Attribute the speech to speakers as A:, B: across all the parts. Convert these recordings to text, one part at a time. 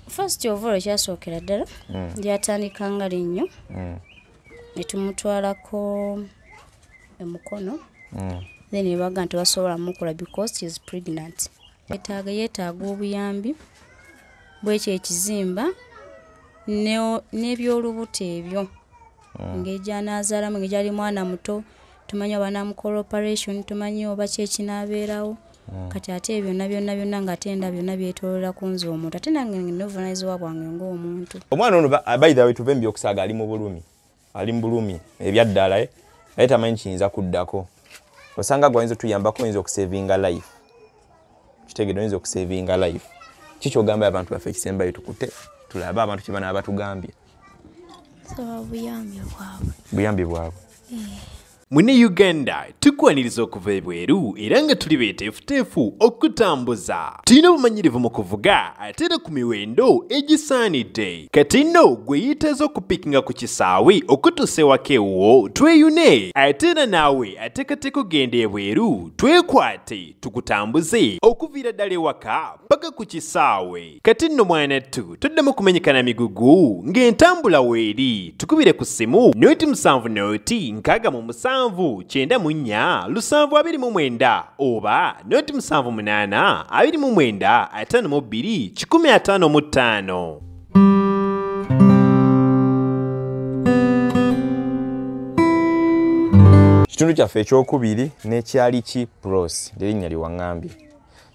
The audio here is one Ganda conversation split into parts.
A: First of all ekyasookera ddala lyatandika nga linnyo ne tumutwalako emukono then ne baga nti basobola mukola because she is pregnant. Yeetaaga obuyambi bw'ekyo ekizimba n'ebyolubuto ebyo engeri gy'anaazaalamu engeri gy'ali mwana muto tumanyi oba namukola operation tumanyi oba kyekinaabeerawo kati ate byonna ng'atenda byonna byetoolera ku nze omuntu ate nange nnovunaanyizibwa bwange ng'omuntu.
B: Omwana ono by the way tuve mu byokusaaga ali mu bulumi ebyaddala naye tamanyi kiyinza kuddako osanga gwayinza otuyambako oyinza okusavinga life kitegeera oyinza okusavinga life kiki ogamba abantu baffe ekisembayo tukute tulabe abantu kye banaaba batugambye buyambi bwabwe.
C: Mune Uganda tukwaniriza okuva ebweru era nga tuli beeteefuteefu okutambuza. Tulina obumanyirivu mu kuvuga ate era ku miwendo egisaanidde. Kati nno gwe yeetaaza okupikinga ku kisaawe okutuusa ewaka ewuwo tweyune ate era naawe ateekateeka okugenda ebweru twekwate tukutambuze okuviira ddala ewaka paka ku kisaawe. Kati nno mwanattu toddamu kumenyekana migugu ng'entambula weeri tukubire ku ssimu noti 7 noti 6 94 729 oba noti 78 29 52 155.
B: Kitundu kyaffe ekyokubiri n'ekyali ki Prossy linnya liwaŋŋambye.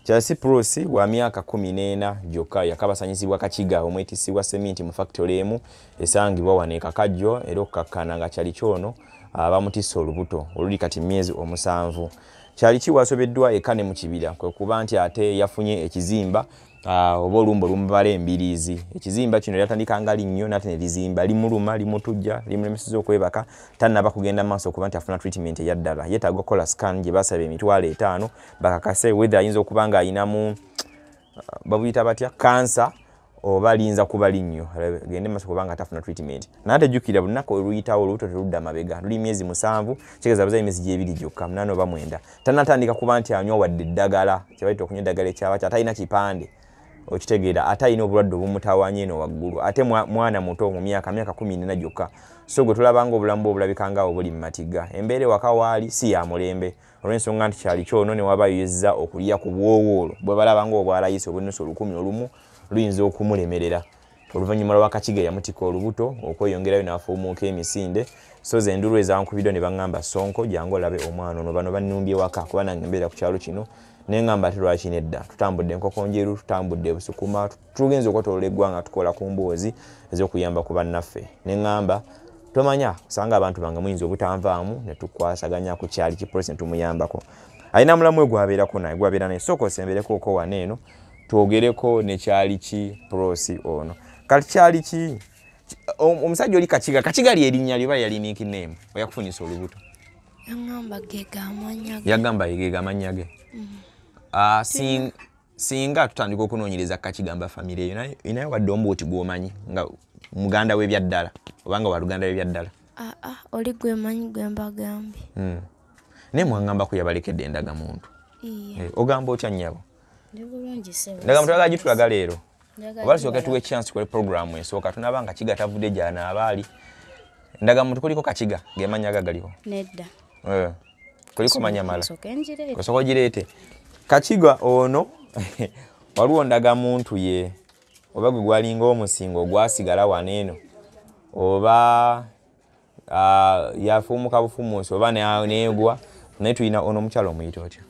B: Kyali Prossy wa myaka 14 gyokka yakabasanyizibwa kakiga omwetisibwa seminti mu factory emu esangibwa wano e Kakajjo era okukkakkana nga kyali kyono abamutisse olubuto oluli kati myezi 7. Kyali kiwasobeddwa ekane mu kibira kwe kuba nti ate yafunye ekizimba oba olumbo lumubala embiriizi. Ekizimba kino lyatandika nga linnyo nate ne lizimba limuluma limutujja limulemeseza okwebaka tannaba kugenda maaso okuba nti afuna treatment eyaddala yeetaaga okukola scan gye basaba $50,000 bakakase whether ayinza okuba nga ayinamu babuyita batya kansa oba liyinza kuba linnyo gende maaso kubanga atafuna treatment. Nate jjukira lunaku oluyitawo olubuto terudda mabega luli myezi 7 kitegeeza bazayi emyezi 2 gyokka 8 oba 9 tannatandika kuba nti anywa wadde eddagala kye bayita okunywa eddagala ekyabaki atalina kipande okitegeera ate alina obulwadde obumutawanya eno waggulu ate mwana muto mu myaka 14 gyokka so gwe tulabanga obulamu obulabika nga obuli mumatigga embeera ewaka waali si ya mulembe olw'ensonga nti kyali kyono ne wabayizza okulya ku bwowoolo bwe balabanga obwalayisi obw'ennusu 11 luyinza okumulemerera. Oluvannyuma lw'akakiga yamutika olubuto okweyongerayo n'afuumuuka emisinde so ze endulu ezankubiddwa ne baŋŋamba Sonko jangu olabe omwana ono bano bannumbye waka kuba nange mbeera ku kyalo kino ne ŋŋamba ate lwaki nedda tutambudde enkoko njeru tutambudde busukuma tugenze okwetolola eggwanga tukola ku mboozi ez'okuyamba ku bannaffe ne ŋŋamba tomanya kusanga abantu bange muyinza obutanvaamu ne tukwasaganya ku kyali ki Prossy tumuyambako alina mulamu gwabeerako naye gwabeera naye sooka osembereko oko waneeno twogereko ne kyali ki Prossy ono kati kyali ki omusajja oli kakiga lyerinnya liba yali nickname oyakufunisa olubuto yagamba yegega amannya ge singa tutandika okunoonyereza kakigamba famire eyo inaye wadde ombuuti gwomanyi nga muganda w'ebyaddala obanga waluganda w'ebyaddala
D: oli gwemanyi gwembagambi
B: naye mwangamba ku yabalekedde endagamuntu ogamba otya nnyabo ndagamuntu twagala gitulaga leero oba tusooke tuwe chance kule programu esooka tunabanga kiga tavudde gyana abaali ndagamuntu kuliko kakiga gemanya gagaliho
A: nedda
B: kuliko manyamala osooka gireete kakiga ono waliwo ndagamuntu ye oba gwe gwalinga omusingo ogwasigala waneeno oba yafuumuka bufumuusi oba neegwa naye tulina ono omukyalo omuyita otya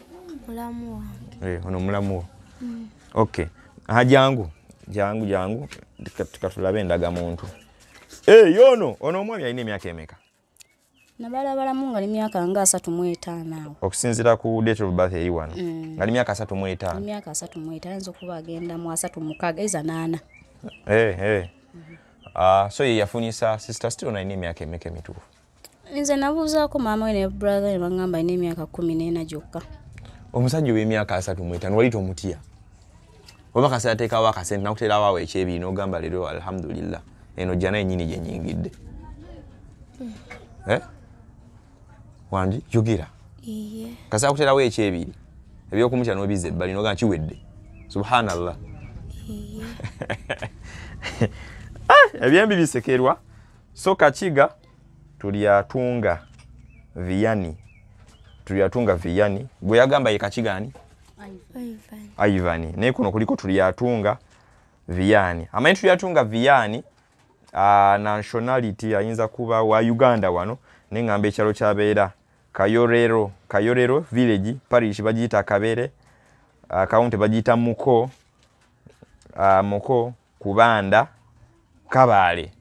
B: ono mulamuwo okay jangu tukatulabe endagamuntu yono ono omwami alina emyaka emeka
A: nabalabalamu nga limyaka nga 35 awo
B: okusinziira ku date of birth eri wano nga limyaka 35
A: emyaka 35 ayinza okuba agenda mu 36 eza 8
B: so ye yafunisa sister still alina emyaka emeka emituufu
A: nze nabuuzaako maama we ne brother ne baŋŋamba alina emyaka 14 gyokka
B: omusajja w'emyaka 35 wali tomutya oba kaseera teekawo akasente nakuteerawo awo ekyebiri n'ogamba leero alhamdulillah eno jjana yennyini gye nnyingidde wangi jugira kaseera kuteerawo ekyebiri ebyokumutya n'obizza ebbali n'ogamba kiwedde subhanallah ebyembi bisekerwa so kakiga tulyatunga viyani gwe yagamba ye kakigani Ivan naye kuno kuliko tulyatunga viyani amanyi tulyatunga viyani nationality ayinza kuba wa Uganda wano nengamba ekyalo kyabeera Kayorero village parish bagiyita Kabere county bagiyita Muko Kubanda Kabale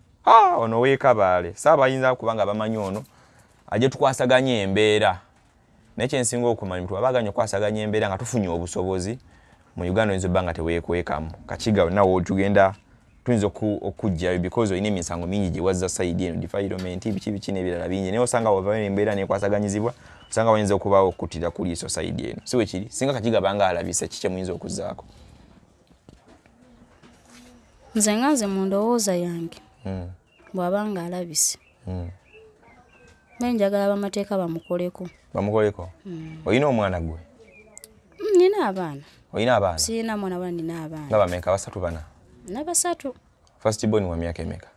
B: ono we Kabale saba ayinza kubanga bamanyi ono aje tukwasaganya embeera nekyensinga okumanya mtu abaganya okwasaganya embeera nga tufunye obusobozi mu Uganda oyinza banga teweekwekamu kakiga nawo tugenda tuyinza okujjayo because oyina emisango mingi gye wazza side eno defilement biki n'ebirala bingi naye osanga wava embeera nekwasaganyizibwa osanga wayinza okubaawo okuttira ku liiso side eno si wekiri singa kakiga banga alabise kiki muyinza okuzzaako
A: nze nganze mu ndowooza yange bw'abanga alabise naye njagala bamateeka bamukoleko oyina omwana gwe nina abaana
B: oyina abaana
A: sirina mwana bwana nina abaana
B: nga bameka basatu bana
A: na basatu
B: first born wa myaka emeka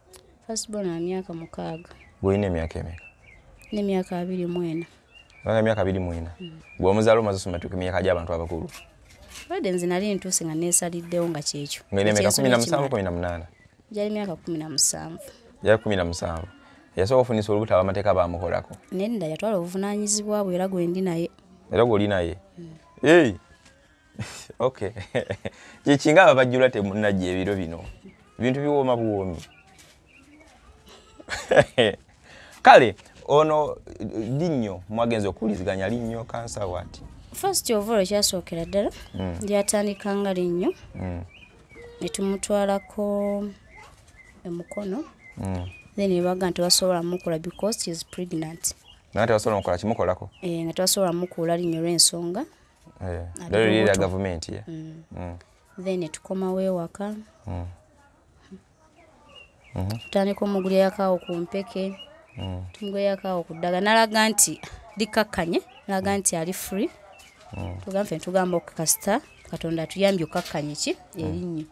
A: first born wa myaka 6
B: gwe oyina emyaka emeka
A: ne myaka 24
B: nga myaka 24 gwe omuzaalo omaze osoma tuku emyaka gy'abantu abakulu
A: wadde nze nali ntuuse nga neesaliddewo nga kyekyo
B: ng'oyina emyaka 17 18
A: gyali myaka 17
B: gyali 17 yasobola ofunisa olubuto abamateeka bamukolako
A: nedda yatwala obuvunaanyizibwa bwe era gwendi naye
B: era gw'oli naye okay kyekinga ababajjula temunnajja ebiro bino bintu biwooma buwoomi kale ono linnyo mwagenza okuwuliziganya linnyo kansa wati
A: first of all ekyasookera ddala lyatandika nga linnyo ne tumutwalako emukono then nebaga nti basobola mukola because she is pregnant
B: naye tebasobola mukola kimukolako
A: nga tebasobola mukola linnyo lw'ensonga
B: lero gavumenti
A: then tukomawo ewaka tutandika omugulirako ku mpeke tumugulirako ku ddaga nalaga nti likakkanye nalaga nti ali free tugamba okukasita Katonda tuyambye okakkanye ki erinnyo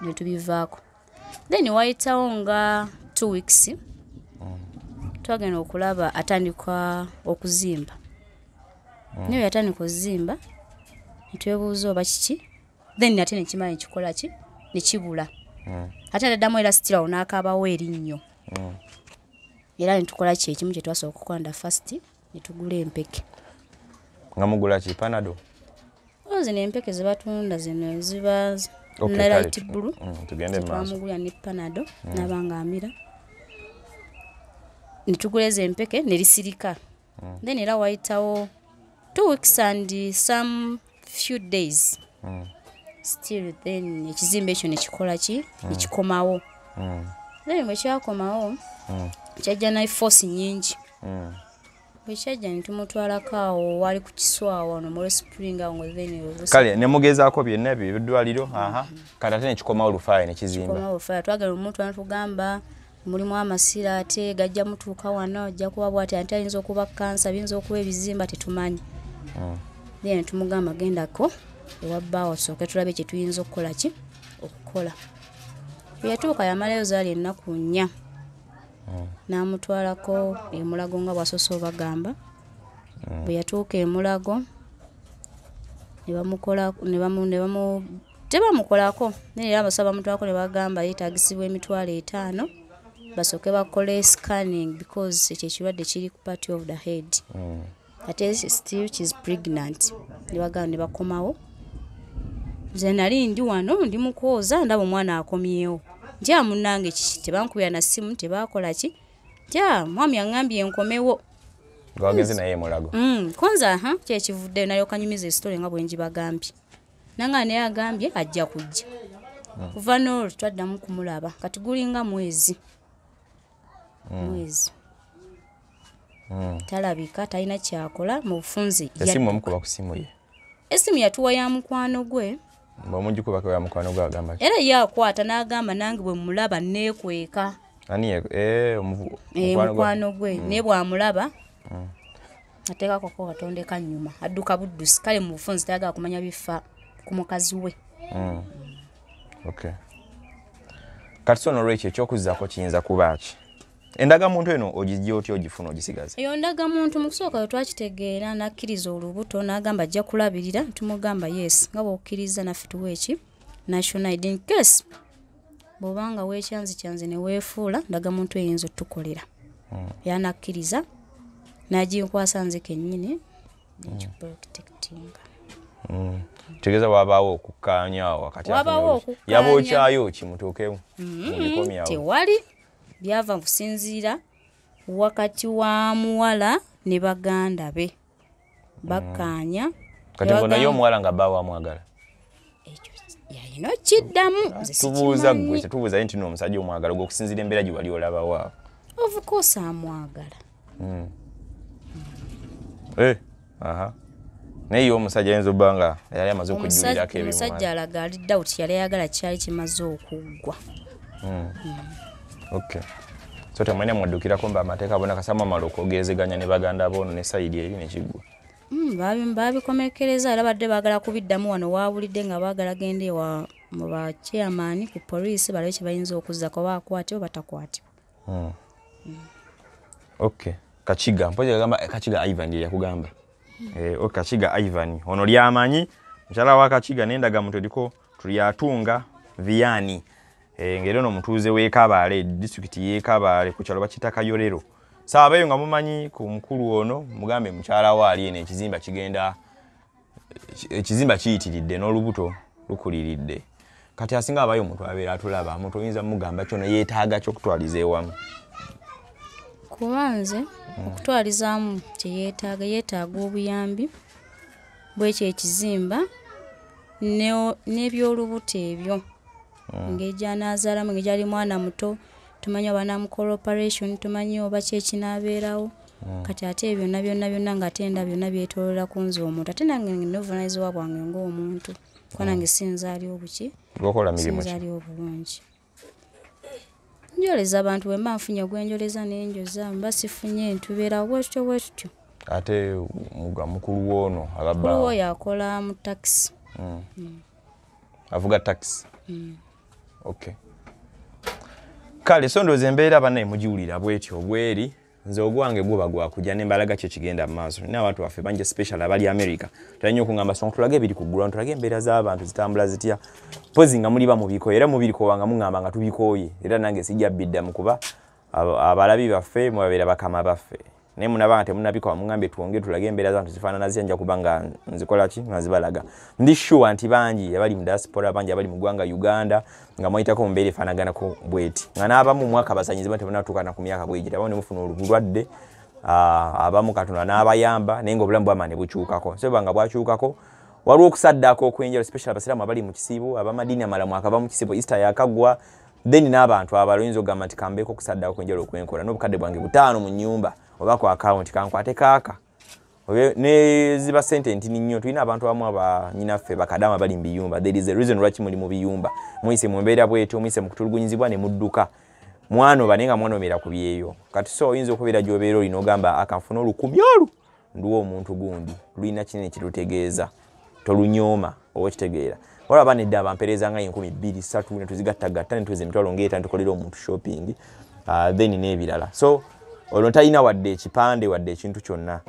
A: ne tubivaako then wayitawo nga 2 weeks twagenda okulaba atandika okuzimba naye yatandika okuzimba netwebuuza oba kiki then ate nekimala nekikola ki nekibula ate addamu era sitirawo n'akaabawo erinnyo era netukola ki ekimu kye twasobola okukonda first netugula empeke
B: nga mugula ki panado
A: zino empeke ze batunda zino ziba light blue twamugulya ne panado nabanga amira netugula ezo empeke nelisirika then era wayitawo 2 weeks and some few days still then ekizimba ekyo nekikola ki nekikomawo then bwe kyakomawo kyajja na force nyingi bwe kyajja netumutwalako awo wali ku kiswawo wano mu spring awo then
B: kale nemugezaako byonna ebyo ebiddwaliro kati ate nekikomawo olufaayo nekizimba
A: twagala omuntu anatugamba mulimu amasira ate gajja mutuuka wano ajja kuba bwati ate ayinza okuba kansa biyinza okuba ebizimba tetumanyi then tumugamba gendako ewabbaawo sooke tulabe kye tuyinza okukola ki okukola bwe yatuuka yamalayo zaali ennaku 4 n'amutwalako emulago nga bwasoose obagamba bwe yatuuka emulago tebamukolako naye era basaba bamutwalako ne bagamba yeetaagisibwa emitwalo 5 basooke bakole scanning because ekyo ekirwadde kiri ku part of the head ate still she is pregnant ne bagamba ne bakomawo nze nali ndi wano ndi mukwoza ndaba omwana akomyewo nja munnange kiki tebankubira na simu tebakola ki nja mwami aŋŋambye enkomewo
B: gwagenze naye emulago
A: konza kyekivudde nayo kanyumiza esitole nga bwe njibagambye nanga naye agambye ajja kujja kuva n'olwo twaddamu kumulaba kati gulinga mwezi talabika talina kyakola mu bufunze
B: esimu omukuba ku simu ye
A: esimu yatuwa ya mukwano gwe
B: bw'omugikubako ya mukwano gwe agamba
A: era ye akwata n'agamba nange bwe mulaba neekweka mukwano gwe naye bw'amulaba ateekakoko katondeka nnyuma adduka buddusi kale mu bufunze tayagala kumanya bifa ku mukazi we
B: kati sono lwekyo ekyokuzzaako kiyinza kuba ki endagamuntu eno ogijja otya ogifuna ogisigaza
A: eyo ndagamuntu mu kusooka twakitegeera nakkiriza olubuto n'agamba ajja kulabirira tumugamba yes nga bw'okkiriza naffe tuwa eki national id in case bw'obanga weekyanzikyanzi ne weefuula ndagamuntu eyinza otukolera yanakkiriza n'aginkwasa nze kennyini nekiprotectinga
B: tegeeza wabaawo okukkaanyaawo wakati yaba okyayo kimutuukewo
A: tewali byava kusinziira wakati wa muwala ne baganda be bakkaanya
B: kati ngo naye omuwala nga baawo amwagala
A: ekyo yalina okiddamu
B: tubuuza gwe tetubuuza nti n'omusajja omwagala gwe okusinziira embeera gye wali olabawo
A: of course amwagala
B: naye omusajja ayinza obba nga yali amaze okujulirako ebyo
A: omusajja alaga alidda uti yali ayagala kyali kimaze okuggwa
B: okay so temwene mwaddukirako mba amateeka bona kasama amala okwogerezeganya ne baganda boono ne sayidi eri nekiggwa
A: babikomekereza era badde baagala kubiddamu wano waabulidde nga baagala gende ewa mu bachairman ku poliisi balabe kye bayinza okuzzako baakwatibwa batakwatibwa
B: okay kakiga mpoje gamba kakiga Ivan ye yakugamba kakiga Ivan ono lyamanyi mchala wa kakiga nendaga muntu liko tuliatunga viani ngero no mutuze wekabale district yekabale ku kyalo bakitaka yorero sabayo nga mumanyi ku mukulu ono mugambe mchala wa ali ene ekizimba kigenda ekizimba kiyitiridde n'olubuto lukuliridde kati asinga abayo omuntu abeera atulaba omuntu oyinza mugamba kyono yeetaaga kyokutwaliza ewamu
A: kubanze okutwalizaamu yeetaaga obuyambi bw'ekyo ekizimba n'ebyolubuto ebyo ng'ejyanaazaalamu ng'egyali mwana muto tumanyi oba namukola operation tumanyi oba kyekinaabeerawo kati ate byonna byonna ng'atenda byonna byetoolola ku nze omuntu ate nange novunaanyizibwa bwange ng'omuntu kuba nange sinzaali obuki sinzaali obulungi njoleza abantu bwe mba nfunye ogwenjoleza n'enjoza mba sifunye ntubeera bwetutyo
B: ate mukulu woono
A: mukulu wo yakola mu taxi
B: avuga taxi okay kale sondooza embeera bannaye mugiwulira bwetyo obweri nze ogwange guba gwakujja n'embalaga kye kigenda mu maaso nina abantu baffe bangi special abali America tulanye okungamba songa tulage ebiri ku ground tulage embeera z'abantu zitambula zitya pozi nga muliba mu biko era mu biriko wanga mungamba nga tubikooye era nange sijja bidda mu kuba abalabi baffe mubabeera bakama baffe naye munaba nti munabiko mungambe tuwonge tulage embeera z'abantu zifaanana ziyanja kubanga nzikola ki nazibalaga ndi sure nti bangi abali mu diaspora bangi abali mu ggwanga Uganda nga mwayitako mu mbeera efaanaganako bweti nga n'abamu mwaka basanyizibwa tebannatuukana ku myaka bwegita abamu ne mufuna olubulwadde abamu Katonda n'abayamba naye ng'obulamu bwama ne bukyukako so banga bwakyukako waliwo okusaddaako okwenjala special abasiraamu abali mu kisiibo abamadiini amalamu akava mu kisiibo Easter yakagwa then n'abantu abalo oyinza okugamba nti kambeeko okusaddaako okwenjala okwenkola n'obukadde bwange 5 mu nnyumba oba ku account kankwate kaaka ne ziba sente ntini nnyo tulina abantu abamu abanyinaffe bakadama bali mu biyumba there is a reason lwaki muli mu biyumba muyise mu mbeera bwetyo muyise mu kutulugunyizibwa ne mudduka mwana obanenga mwana obeera ku byeyo kati so oyinza okubeera gy'obeera olina ogamba akanfuna olukumi olu nduwa omuntu gundi lulina kinene kirutegeeza tolunyooma oba kitegeera olaba nedda abampeereza nga 2,000 ne tuzigattagatta ne tuweza emitwalo ng'eta tukolera omuntu shopping then n'ebirala so olwo talina wadde ekipande wadde ekintu kyonna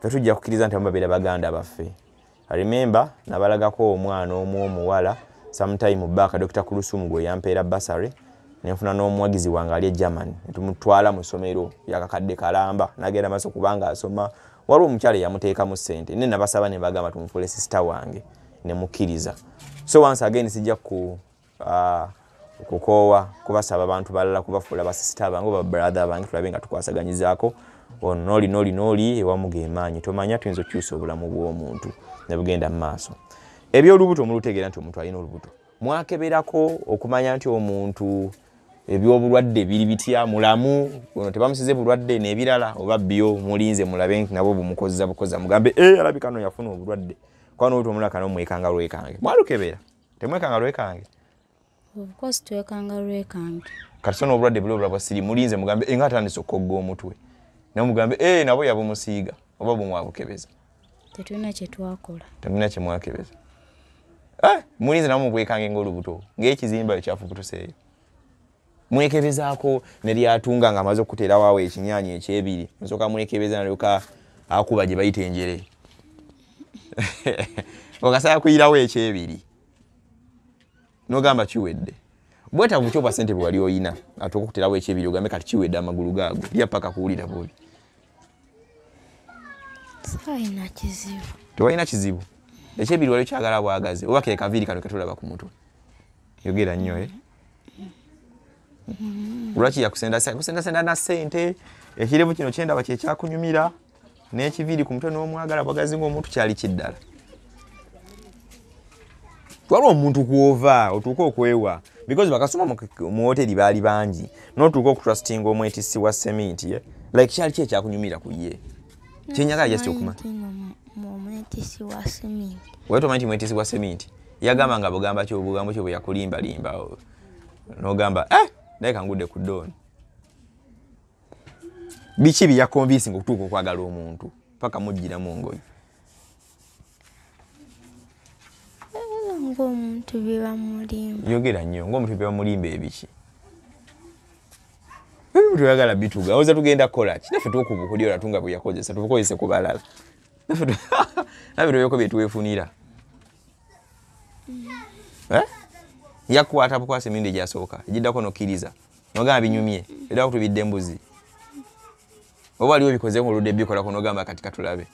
B: fe tujja kukkiriza nti babeera baganda baffe remember nabalagako omwana omu omuwala sometime back Dr. Kulusumu gwe yampeera basare nenfuna n'omuwagizi wange ali e Germany netumutwala mu ssomero yakakadde kalamba nagenda maaso kubanga asoma waliwo omukyala yamuteekamu ssente ne nabasaba ne bagamba tumufuule sister wange ne mukkiriza so once again sijja kukoowa kubasaba abantu balala kubafuula basista bange oba brother bange tulabe nga tukwasaganyizaako noli ewamugeemaanyi tomanya tuyinza okukyusa obulamu bw'omuntu ne bugenda mu maaso ebyolubuto mulutegeera nti omuntu alina olubuto mwakeberako okumanya nti omuntu ebyobulwadde biri bitya mulamu ono tebamusize bulwadde n'ebirala oba byo mulinze mulabe nti nabo bumukoza mugambe alabika no yafuna obulwadde kwa n'olubuto mulaka n'omwekanga lwekange mwalukebera temwekanga lwekange
A: of course twekanga lwekange
B: kati sono obulwadde buli obulabwa siri mulinze mugambe nga atandise okogga omutwe namugambe nabo yabumusiiga oba bumwabukebeza
A: tetulina kye twakola
B: temulina kye mwakebeza mulinze namwe bwekange ng'olubuto ng'ekizimba ekyafubutuseeyo Mwekebezaako ne lyatunga nga amaze okuteera waawe ekinyanya ekyebiri. Nsooka mwekebeza nalyoka akuba gye bayita enjere. Okasaya kuyirawo ekyebiri. N'ogamba kiwedde. Bwetaavu kyo bwa ssente bwe wali oyina atuuka okuteerawo ekyebiri ogambe kati kiwedde amagulu gaago. Lya paka kuwulira bwoli.
D: Sayina kizibu.
B: Tewalina kizibu. Ekyebiri wali kyagala bwagazi oba ke kaviiri kano ketulaba ku mutwe. Yogera nnyo Lwaki yakusenda na ssente ekirevu kino kyendaba kye kyakunyumira n'ekiviiri ku mutwe n'omwagala bwagazi ng'omuntu kyali kiddala. Twalwa omuntu kuova otuuka okwewa because bakasoma mu hoteli baali bangi n'otuuka okutrustinga omwetisi wa seminti like kyali kye kyakunyumira ku ye. Kyenyagala just okuma.
D: Omwetisi wa seminti.
B: Weto manyi mwetisi wa seminti. Yagamba nga bugamba kyo obugambo kyo bwe yakulimba limba. N'ogamba leka ngudde ku dooni. Biki bya convincing okutuuka okwagala omuntu paka mujjira mu ngoyi.
D: Ng'omuntu biba mulimba.
B: Yogera nnyo ng'omuntu biba mulimba ebiki. Ebintu byagala bituga. Oza tugenda kola ki? Naffe tukubukulira olatunga bwe yakozesa tubukozese ku balala. Naffe tuyoko bye tuwefunira. Yakwata bukwase mindi gyasooka egiddako nokkiriza nogamba binyumye era kutubidde embuzi oba aliwo bikoze ng'oludde bikolako nogamba kati katulabe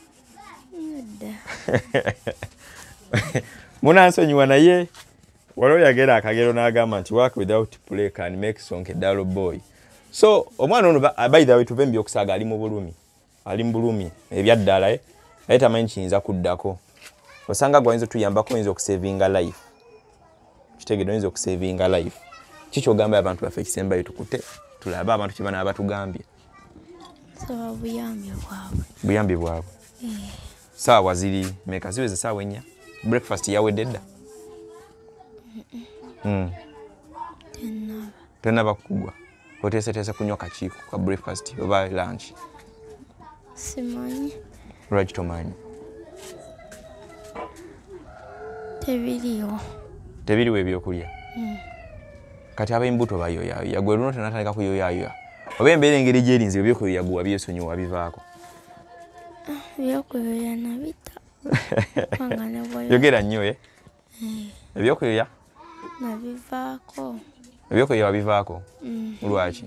B: munansonyiwa naye waliwo yagera akagero n'agamba nti work without play can make sonke dull boy. So omwana ono by the way tuve mbi okusaaga ali mu bulumi ebyaddala naye tamanyi kiyinza kuddako osanga gwayinza tuyambako oyinza okusavinga life. Kitegedde oyinza okusavinga life. Kiki ogamba abantu baffe ekisembayo tukute tulaba abantu kye bana batugambye.
D: So
B: Buyambi bwabwe. Saawa ziri meka ziweze saawa 4. Breakfast yawedde dda. Tenaba kugwa. Oteeseteese kunywa kakiiko ka breakfast oba lunch.
D: Simanyi.
B: Lwaki tomanyi? Tebiriwo ebyokulya. Kati ab'embuto bayoyaayoya gwe luno tenatandika kuyoyaayoya. Oba embeera engeri gyerinze ebyokuyoya gwe wabyesonyiwa bivaako.
D: Ebyokuyoya nabita.
B: Yogera nnyo ebyokuyoya
D: nabivaako.
B: Ebyokuyoya wabivaako. Lwaki?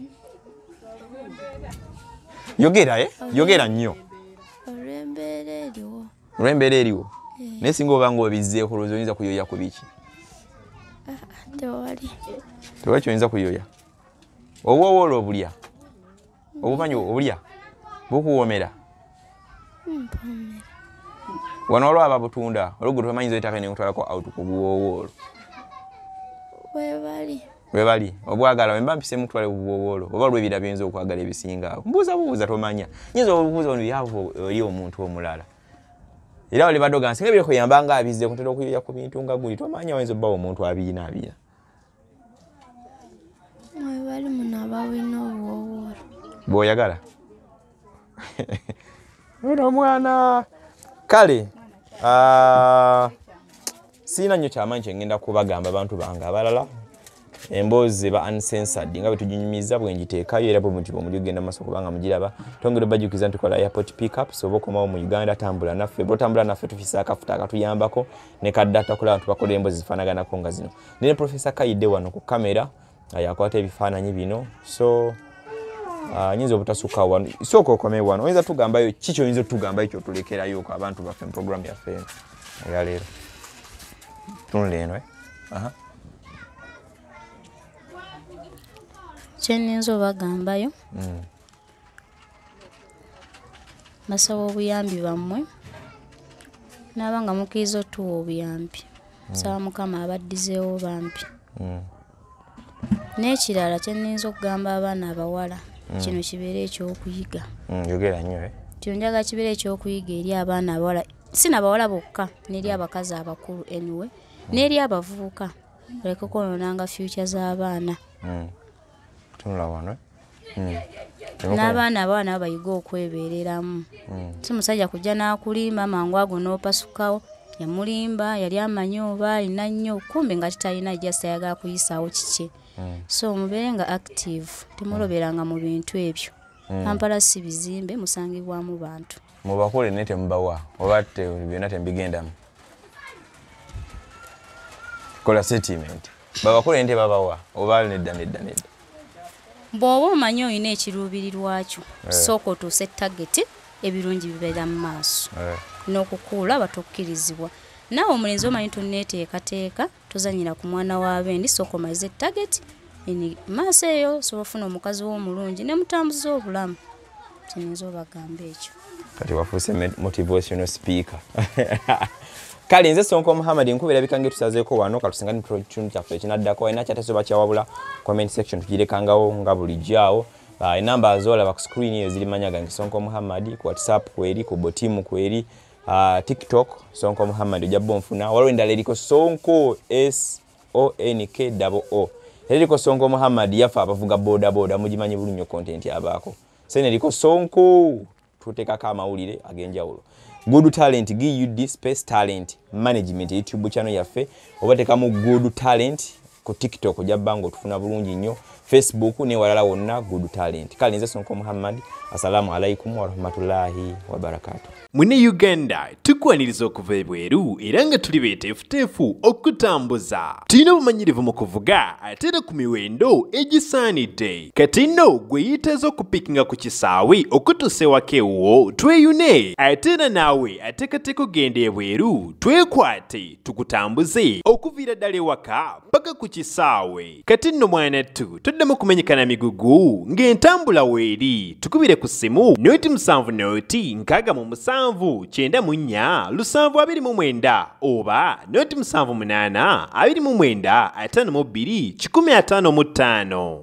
B: Yogera nnyo. Olw'embeera eriwo. Naye singa oba ng'obizzeeko olowooza oyinza kuyoya ku biki?
D: Tewali
B: kyoyinza kuyoya. Obwowoola obulya. Obumanyi obulya bukuwoomera. Wano olwo aba butunda olwo tomanyi zoyitaka n'engutwalako out ku buwoowoolo. Webali obwagala wemba mpise mutwale buwoowoolo oba olw'ebira byinza okwagala ebisinga awo. Mbuuza tomanya. Nyinza obubuuza ono byavu eri omuntu omulala. Era oli badoga nsinga byekuyamba nga abizze kutera okuyoya ku bintu nga guli tomanya wayinza obbawo omuntu abiyina.
D: Mwebali muno abawina obuwoowoolo.
B: Bw'oyagala? Ono omwana kale siina nnyo kyamaanyi kye ngenda kubagamba abantu bange abalala emboozi ba uncensored nga bwe tuginyumiza bwe ngiteekayo era bwe muli ogenda maaso kubanga mugiraba twongera obajjukiza nti tukola airport pickup soba okomawo mu Uganda tambula naffe bw'otambula naffe tufisa akafuta akatuyambako ne kaddata kulaba nti bakola emboozi zifaanaganako nga zino. Nine Professor Kayidde wano ku kamera yakwata ebifaananyi bino so nyinza obutasukka wano sooka okome wano oyinza tugambayo kiki oyinza otugambayo kyotulekerayo ko abantu baffe mu program yaffe eya leero tunule eno
A: kyeninza obagambayo basaba obuyambi bammwe nabanga mukkiriza otuwa obuyambi saba Mukama abaddizeewo bambi. N'ekirala kyeninza okugamba abaana abawala kino kibeere ekyokuyiga.
B: Yogera nnyo
A: kino njagala kibeere ekyokuyiga eri abaana abawala si n'abawala bokka n'eri abakazi abakulu anyway n'eri abavubuka oleke kwonoonanga future z'abaana.
B: Tunula wano
A: n'abaana abawala nabo bayiga okwebeereramu. Si musajja kujja n'akulimba mangu ago n'opasukawo yamulimba yali amanyi oba alina nnyo kumbe nga titalina just ayagala kuyisaawo kiki so mubeere nga active temuloberanga mu bintu ebyo Kampala si bizimbe musangibwamu bantu
B: mubakole ne temubawa oba byonna tembigendamu kola settlement babakole nte babawa oba nedda
A: bw'oba omanyi olina ekiruubirirwa kyo sooka otuuse target ebirungi bibeera mu maaso n'okukuula batokkirizibwa naawe omulenzi omanyi tonneeteekateeka tozanyira ku mwana wa bendi sooka omalize target maaso eyo sobola ofuna omukazi w'omulungi ne mutambuza obulamu kinyiza obagamba ekyo
B: kati wafuuse motivational speaker kale nze Sonko Muhammad nkubira bikange tusazeeko wano katusinga ni kitundu kyaffe ekinaddako ina kyatesoba kyawabula comment section tugirekangawo nga bulijjaawo enamba azolaba ku screen eyo ziri manya gange Sonko Muhammad ku WhatsApp kweri ku botimu kweri TikTok Sonko Muhammad ojabbo nfuna waliwo endala eriko Sonko SONKO eriko Sonko Muhammad yafa abavuga boda mugimanyi bulunyo content yabaako sene eriko Sonko tutekako amawulire ag'enjawulo Good Talent GUD Space Talent Management YouTube channel yaffe oba tekamu Good Talent ku TikTok ojabbango tufuna bulungi nnyo Facebook ne walala wonna Good Talent kale nze Sonko Muhammad assalamu alaikum wa rahmatullahi wa barakatuh
C: Mune Uganda tukwaniriza okuva ebweru era nga tuli beeteefuteefu okutambuza tulina obumanyirivu mu kuvuga ate era ku miwendo egisaanidde kati nno gwe yiteeza okupikinga ku kisaawe okutuusa ewaka ewuwo tweyune ate era naawe ateekateeka ogenda ebweru twekwate tukutambuze okuviira ddala ewaka paka ku kisaawe kati nno mwanattu toddamu kumenyekana migugu ng'entambula weeri tukubire ku ssimu noti 7 noti 6 9 7 oba noti 7 8 29 52 155